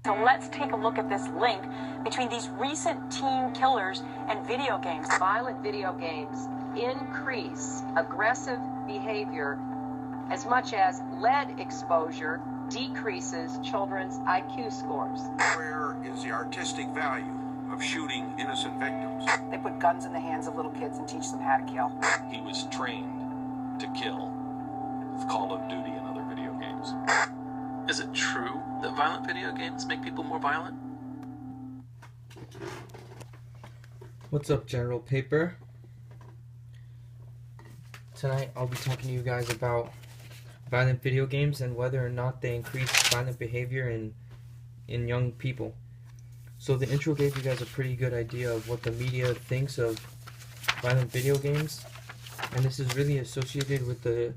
So let's take a look at this link between these recent teen killers and video games. Violent video games increase aggressive behavior as much as lead exposure decreases children's IQ scores. Where is the artistic value of shooting innocent victims? They put guns in the hands of little kids and teach them how to kill. He was trained to kill with Call of Duty and other video games. Is it true that violent video games make people more violent? What's up, General Paper? Tonight I'll be talking to you guys about violent video games and whether or not they increase violent behavior in young people. So the intro gave you guys a pretty good idea of what the media thinks of violent video games, and this is really associated with the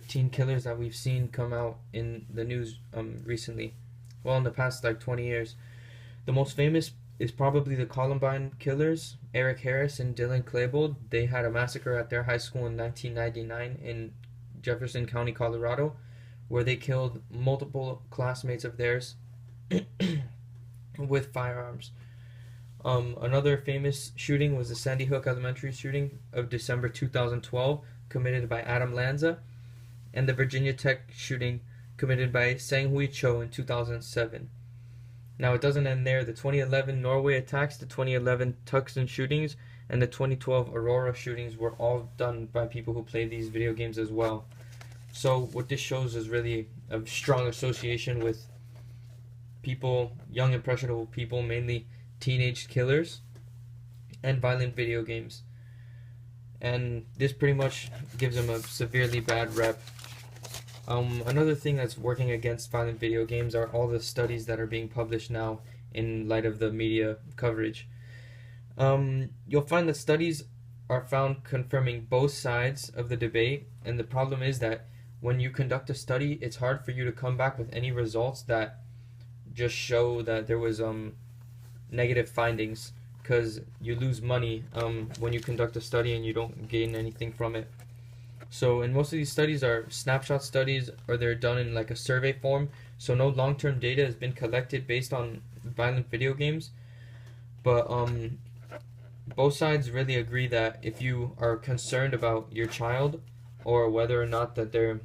teen killers that we've seen come out in the news recently. Well, in the past like 20 years. The most famous is probably the Columbine killers, Eric Harris and Dylan Klebold. They had a massacre at their high school in 1999 in Jefferson County, Colorado, where they killed multiple classmates of theirs with firearms. Another famous shooting was the Sandy Hook Elementary shooting of December 2012, committed by Adam Lanza, and the Virginia Tech shooting committed by Sang-Hui Cho in 2007. Now, it doesn't end there. The 2011 Norway attacks, the 2011 Tucson shootings, and the 2012 Aurora shootings were all done by people who play these video games as well. So what this shows is really a strong association with people, young impressionable people, mainly teenage killers, and violent video games. And this pretty much gives them a severely bad rep. Another thing that's working against violent video games are all the studies that are being published now in light of the media coverage. You'll find that studies are found confirming both sides of the debate, and the problem is that when you conduct a study, it's hard for you to come back with any results that just show that there was negative findings, because you lose money when you conduct a study and you don't gain anything from it. So, and most of these studies are snapshot studies, or they're done in like a survey form, so no long-term data has been collected based on violent video games. But both sides really agree that if you are concerned about your child, or whether or not that they're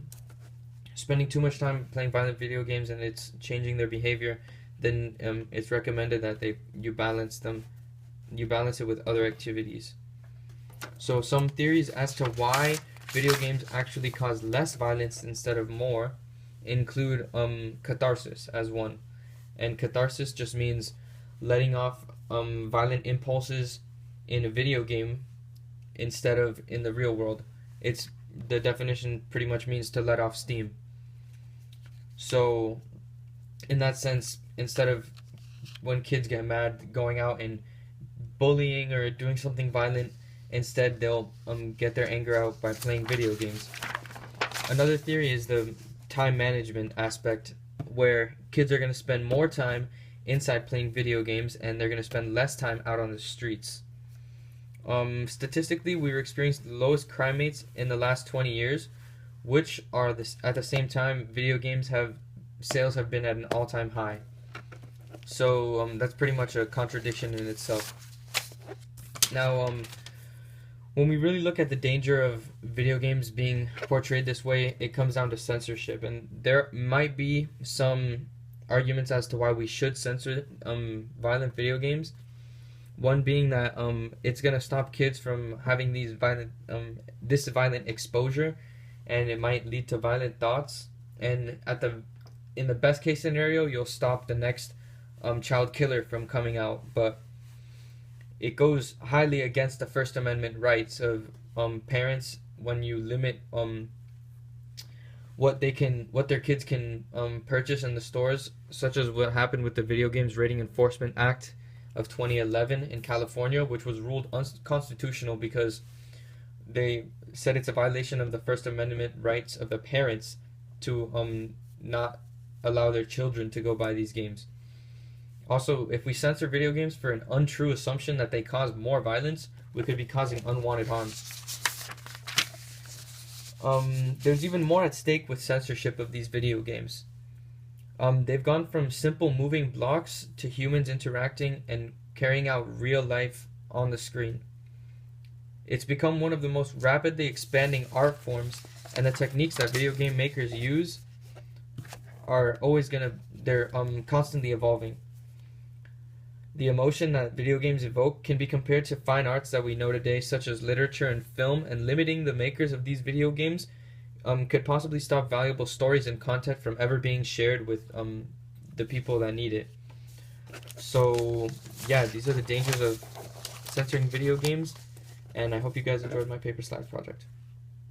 spending too much time playing violent video games and it's changing their behavior, then it's recommended that you balance it with other activities. So some theories as to why video games actually cause less violence instead of more include catharsis as one. And catharsis just means letting off violent impulses in a video game instead of in the real world. The definition pretty much means to let off steam. So in that sense, instead of when kids get mad going out and bullying or doing something violent, instead they'll get their anger out by playing video games. Another theory is the time management aspect, where kids are going to spend more time inside playing video games and they're going to spend less time out on the streets. Statistically, we've experienced the lowest crime rates in the last 20 years, which are at the same time video games sales have been at an all-time high. So that's pretty much a contradiction in itself. Now, when we really look at the danger of video games being portrayed this way, it comes down to censorship, and there might be some arguments as to why we should censor violent video games. One being that it's gonna stop kids from having these this violent exposure, and it might lead to violent thoughts. And in the best case scenario, you'll stop the next child killer from coming out. But it goes highly against the First Amendment rights of parents when you limit what their kids can purchase in the stores, such as what happened with the Video Games Rating Enforcement Act of 2011 in California, which was ruled unconstitutional because they said it's a violation of the First Amendment rights of the parents to not allow their children to go buy these games. Also, if we censor video games for an untrue assumption that they cause more violence, we could be causing unwanted harm. There's even more at stake with censorship of these video games. They've gone from simple moving blocks to humans interacting and carrying out real life on the screen. It's become one of the most rapidly expanding art forms, and the techniques that video game makers use are they're constantly evolving. The emotion that video games evoke can be compared to fine arts that we know today, such as literature and film, and limiting the makers of these video games could possibly stop valuable stories and content from ever being shared with the people that need it. So, yeah, these are the dangers of censoring video games, and I hope you guys enjoyed my paper slide project.